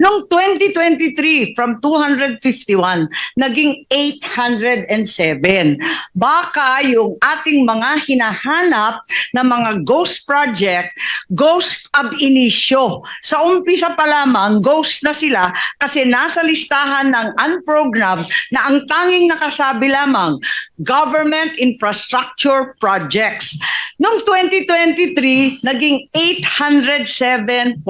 Noong 2023, from 251, naging 807. Baka yung ating mga hinahanap na mga ghost project, ghost ab initio. Sa umpisa pa lamang, ghost na sila kasi nasa listahan ng unprogrammed na ang tanging nakasabi lamang, government infrastructure projects. Noong 2023, naging 807.16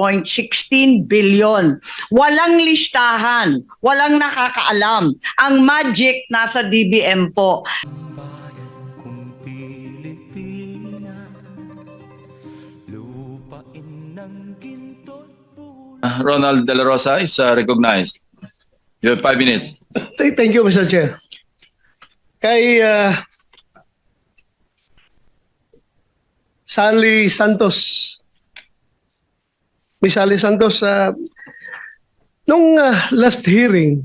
billion. Walang listahan, walang nakakaalam. Ang magic nasa DBM po. Ronald De La Rosa is recognized. You have 5 minutes. Thank you, Mr. Chair. Kay Sally Santos. Miss Sally Santos, nung last hearing,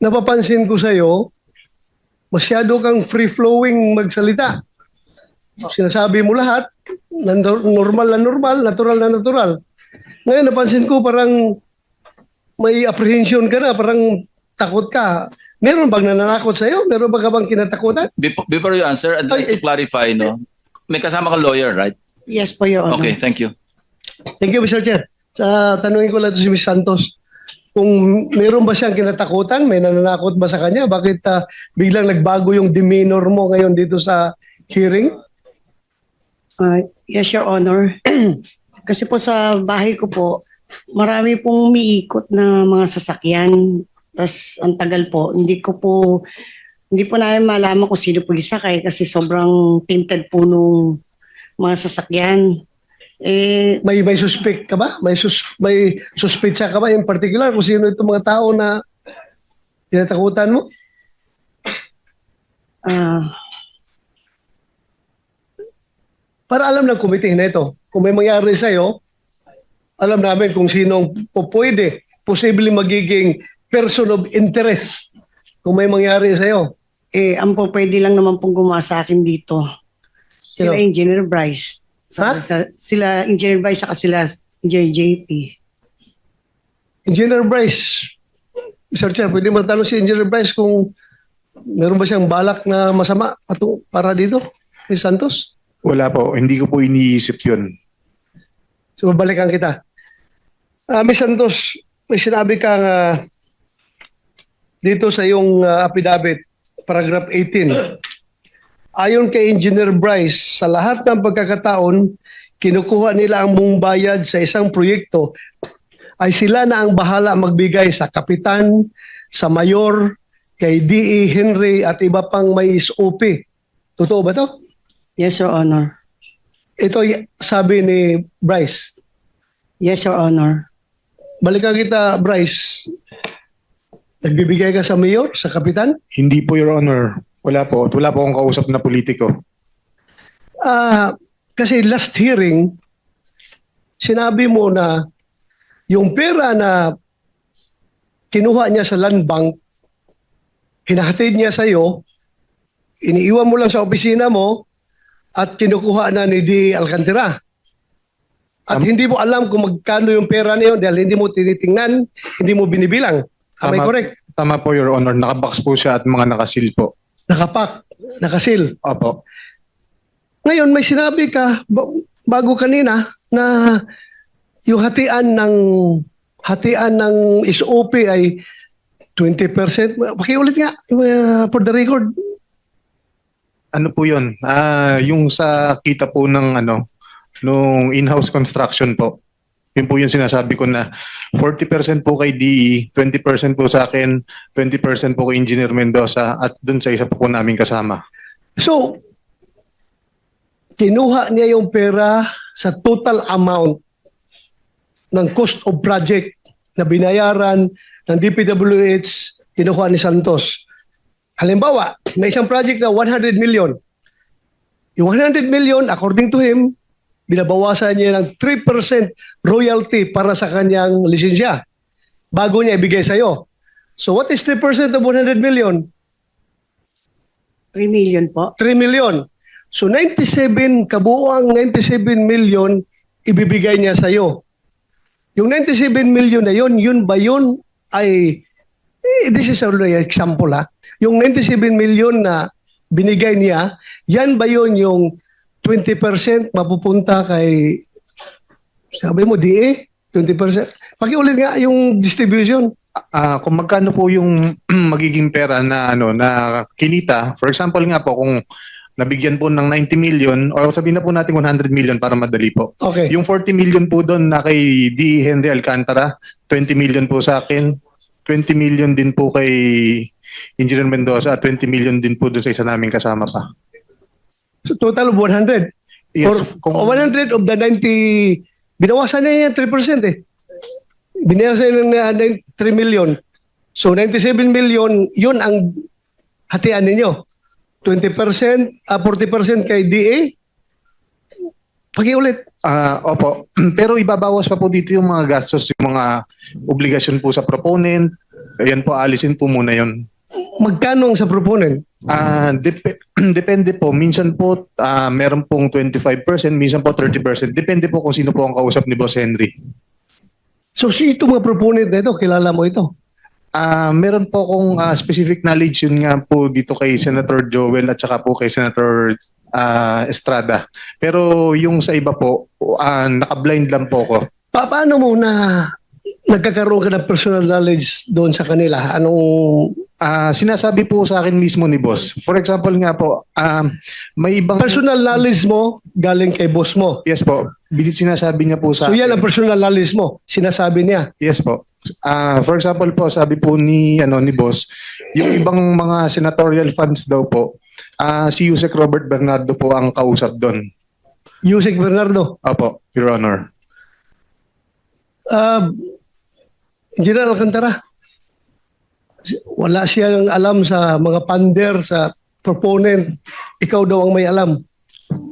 napapansin ko sa'yo, masyado kang free-flowing magsalita. Sinasabi mo lahat, normal na normal, natural na natural. Ngayon, napansin ko parang may apprehension ka na, parang takot ka. Meron bang nananakot sa'yo? Meron ba ka bang kinatakutan? Before you answer, I'd like to clarify, no? May kasama kang lawyer, right? Yes po, Your Honor. Okay, thank you. Thank you, Mr. Chair. Tanungin ko lang ito si Ms. Santos. Kung meron ba siyang kinatakutan, may nananakot ba sa kanya? Bakit biglang nagbago yung demeanor mo ngayon dito sa hearing? Yes, Your Honor. Kasi po sa bahay ko po, marami pong umiikot na mga sasakyan. Tapos ang tagal po, hindi po namin malaman kung sino po isakay kasi sobrang tinted po nung mga sasakyan. May suspect ka ba? May suspetsa ka ba in particular kung sino itong mga tao na tinatakutan mo? Para alam ng komite na ito, kung may mangyari sa'yo, alam namin kung sinong pwede, posibleng magiging person of interest kung may mangyari sa'yo. Ang po pwede lang naman pong gumawa sa akin dito. Sila Sino? Engineer Bryce. Sila Engineer Bryce saka sila Engineer JP. Engineer Bryce, Mr. Chair, pwede matanong si Engineer Bryce kung meron ba siyang balak na masama para dito kay Santos? Wala po. Hindi ko po iniisip yun. So, babalikan kita. Ms. Santos, may sinabi kang dito sa iyong affidavit, paragraph 18. Ayon kay Engineer Bryce, sa lahat ng pagkakataon, kinukuha nila ang buong bayad sa isang proyekto ay sila na ang bahala magbigay sa kapitan, sa mayor, kay D.E. Henry at iba pang may SOP. Totoo ba to? Yes, Your Honor. Ito sabi ni Bryce. Yes, Your Honor. Balikan kita, Bryce. Nagbibigay ka sa mayor, sa kapitan? Hindi po, Your Honor. Wala po. Wala po akong kausap na politiko. Kasi last hearing, sinabi mo na yung pera na kinuha niya sa land bank, hinahatid niya sa iyo, iniiwan mo lang sa opisina mo, at kinukuha na ni D. Alcantara. At hindi mo alam kung magkano yung pera niyo dahil hindi mo tinitingnan, hindi mo binibilang. Am I correct? Tama po, Your Honor. Nakabox po siya at mga nakasil po. Nakapak, nakasil. Opo. Ngayon, may sinabi ka bago kanina na yung hatian ng SOP ay 20%. Pakiulit nga for the record. Ano po yun? Yung sa kita po ng nung in-house construction po. Yun po yung sinasabi ko na 40% po kay DE, 20% po sa akin, 20% po kay Engineer Mendoza at dun sa isa po namin kasama. So, kinuha niya yung pera sa total amount ng cost of project na binayaran ng DPWH, kinuha ni Santos. Halimbawa, may isang project na 100 million. Yung 100 million, according to him, binabawasan niya ng 3% royalty para sa kanyang lisensya bago niya ibigay sa'yo. So what is 3% of 100 million? 3 million po. 3 million. So 97, kabuoang 97 million ibibigay niya sa'yo. Yung 97 million na yun ba yun ay, this is only an example ha, yung 97 million na binigay niya, yan ba yun yung 20% mapupunta kay, sabi mo, DA? 20%? Pakiulit nga yung distribution. Kung magkano po yung magiging pera na na kinita, for example nga po kung nabigyan po ng 90 million o sabihin na po natin 100 million para madali po. Okay. Yung 40 million po doon na kay D. Henry Alcantara, 20 million po sa akin, 20 million din po kay Engineer Mendoza at 20 million din po doon sa isa naming kasama pa. So total of 100. Yes, Or kung- 100 of the 90, binawasan na yan 3% eh. Binawasan na 3 million. So 97 million, yun ang hatian ninyo. 20%, 40% kay DA. Pakiulit. Opo. Pero ibabawas pa po dito yung mga gastos, yung mga obligasyon po sa proponent. Ayan po, alisin po muna yun. Magkano ang sa proponent? Depende po. Minsan po, meron pong 25%, minsan po 30%. Depende po kung sino po ang kausap ni Boss Henry. So sino itong mga proponent na ito? Kilala mo ito? Meron po akong specific knowledge yun nga po dito kay Senator Joel at saka po kay Senator Estrada. Pero yung sa iba po, naka-blind lang po ako. Paano mo na nagkakaroon ka ng personal knowledge doon sa kanila? Anong Sinasabi po sa akin mismo ni Boss. For example nga po, may ibang... personal knowledge mo galing kay boss mo? Yes po. Sinasabi niya po sa So yan akin. ang personal knowledge mo. Sinasabi niya. Yes po. For example po, sabi po ni Boss, yung ibang mga senatorial funds daw po, si Yusek Robert Bernardo po ang kausap doon. Yusek Bernardo. Opo, Your Honor. General Alcantara. Wala siyang alam sa mga pander, sa proponent. Ikaw daw ang may alam.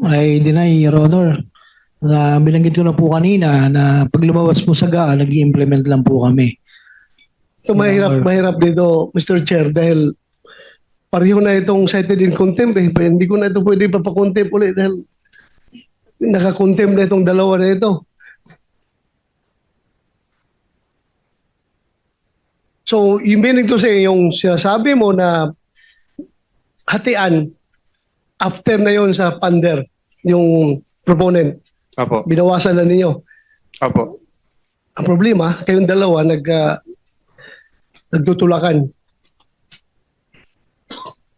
I deny, Your Honor. Na binanggit ko na po kanina na pag lumabas po sa GAA, nag-i-implement lang po kami. So mahirap dito, Mr. Chair, dahil pareho na itong cited in contempt eh. Hindi ko na ito pwede papakontempt ulit dahil nakakontempt na itong dalawa na ito. So, yung meaning to say, yung sinasabi mo na hatian after na yon sa pander, yung proponent, Opo. binawasan na ninyo. Opo. Ang problema, kayong dalawa nagtutulakan.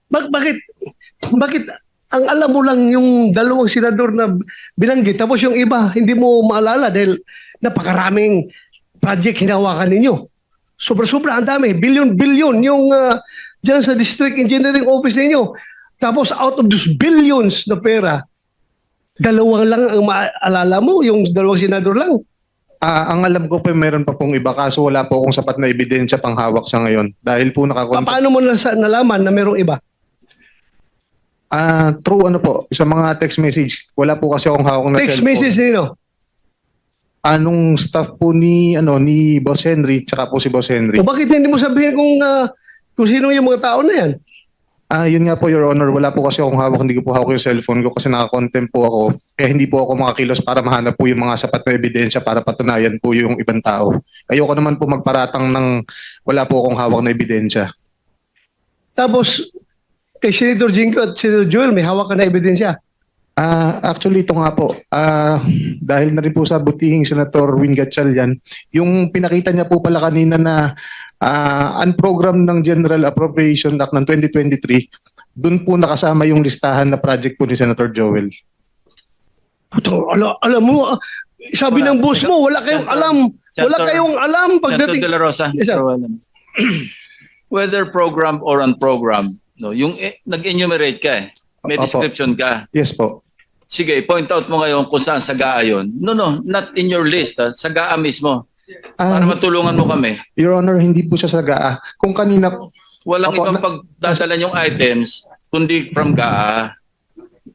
Bakit ang alam mo lang yung dalawang senador na binanggit tapos yung iba hindi mo maalala dahil napakaraming project hinawakan ninyo. Sobra-sobra ang dami, billion-billion yung dyan sa District Engineering Office ninyo. Tapos out of those billions na pera, dalawang lang ang maalala mo, yung dalawang senador lang. Ang alam ko po, meron pa pong iba kaso wala po akong sapat na ebidensya panghawak sa ngayon. Dahil po Paano mo nalaman na merong iba? True sa mga text message. Wala po kasi akong hawak na Text cellphone. message nino. Anong staff po ni Boss Henry tsaka po si Boss Henry. O bakit hindi mo sabihin kung sino yung mga tao na yan? Yun nga po, Your Honor, wala po kasi akong hawak, hindi ko po hawak yung cellphone ko kasi naka-contempt po ako. Kaya hindi po ako makakilos para mahanap po yung mga sapat na ebidensya para patunayan po yung ibang tao. Ayoko naman po magparatang ng wala po akong hawak na ebidensya. Tapos, kay Senator Jingo at Senator Joel, may hawak ka na ebidensya. Actually, ito nga po, dahil na rin po sa butihing Senator Win Gatchalian, yung pinakita niya po pala kanina na unprogrammed ng General Appropriation Act ng 2023, dun po nakasama yung listahan na project po ni Senator Joel. Puto, alam mo, sabi Wala. ng boss mo, wala kayong Senator- alam. Wala Senator- kayong alam Senator pagdating. De La Rosa, Yes, sir. Mr. Wallen. Whether program or unprogrammed, no, yung nag-enumerate ka may Opo. description ka. Yes po. Sige, point out mo ngayon kung saan sa GAA yun. No, not in your list. Sa GAA mismo. Para matulungan mo kami. Your Honor, hindi po siya sa GAA. Kung kanina, Walang Opo, ibang pagdadalan yung items kundi from GAA.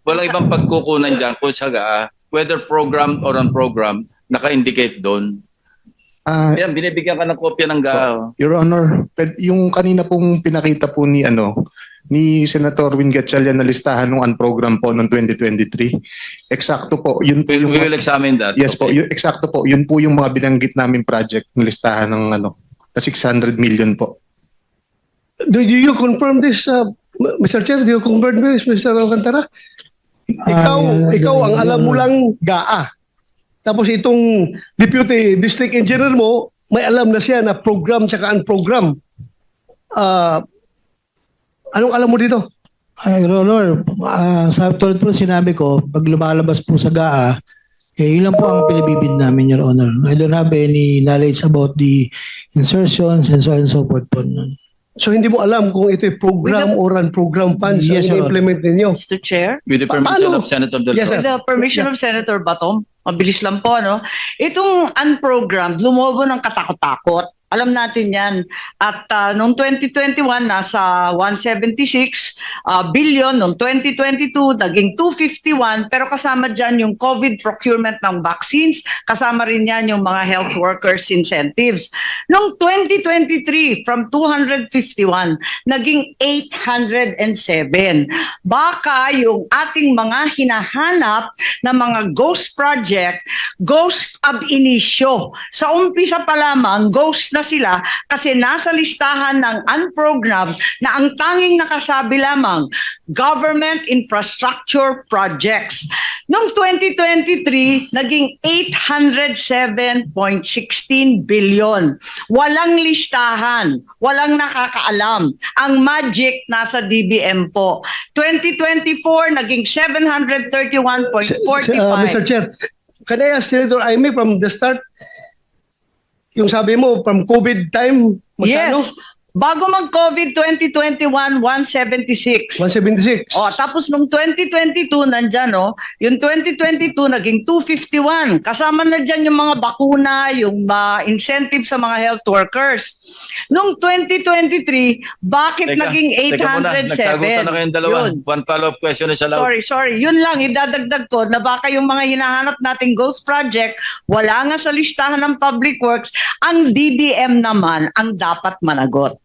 Walang ibang pagkukunan dyan kung sa GAA. Whether programmed or unprogrammed, naka-indicate doon. Yan, binibigyan ka ng kopya ng GAA. Oh. Your Honor, yung kanina pong pinakita po ni ni Senator Win Gatchalian na listahan ng unprogram po noong 2023. Eksakto po, yun po We yung will examine that. yes po, yun, eksakto po, yun po yung mga binanggit namin project ng listahan ng na 600 million po. Do you confirm this, Mr. Chair? Do you confirm this, Mr. Alcantara? Ikaw ang alam mo lang GAA. Tapos itong Deputy District Engineer mo, may alam na siya na program tsaka unprogram. Anong alam mo dito? Ay, Your Honor, sa tulad po sinabi ko, pag lumalabas po sa GAA, yun lang po ang pinabibid namin, Your Honor. I don't have any knowledge about the insertions and so on and so forth po. So hindi mo alam kung ito'y program or unprogram funds Yes, ang Your Honor. implement ninyo. Mr. Chair? With the permission Paano? of Senator Del Yes, Toro. sir. With the permission of Senator Batom, mabilis lang po, no? Itong unprogrammed, lumobo ng katakot-takot. Alam natin yan. At noong 2021, nasa 176 billion. Noong 2022, naging 251. Pero kasama dyan yung COVID procurement ng vaccines. Kasama rin yan yung mga health workers incentives. Noong 2023, from 251, naging 807. Baka yung ating mga hinahanap na mga ghost project, ghost ab initio. Sa umpisa pa lamang, ghost na sila kasi nasa listahan ng unprogrammed na ang tanging nakasabi lamang, government infrastructure projects. Noong 2023, naging 807.16 billion. Walang listahan, walang nakakaalam. Ang magic nasa DBM po. 2024, naging 731.45. Mr. Chair, can I ask Senator Aimee from the start, yung sabi mo, from COVID time, magkano? Yes. Bago mag-COVID 2021, 176. 176. Tapos nung 2022, nandyan, yung 2022 naging 251. Kasama na dyan yung mga bakuna, yung incentive sa mga health workers. Nung 2023, bakit naging Teka muna, 807? nagsagutan na kayong dalawa. Yun. One follow-up question is allowed. Sorry. Yun lang, idadagdag ko na baka yung mga hinahanap nating ghost project, wala nga sa listahan ng public works, ang DBM naman ang dapat managot.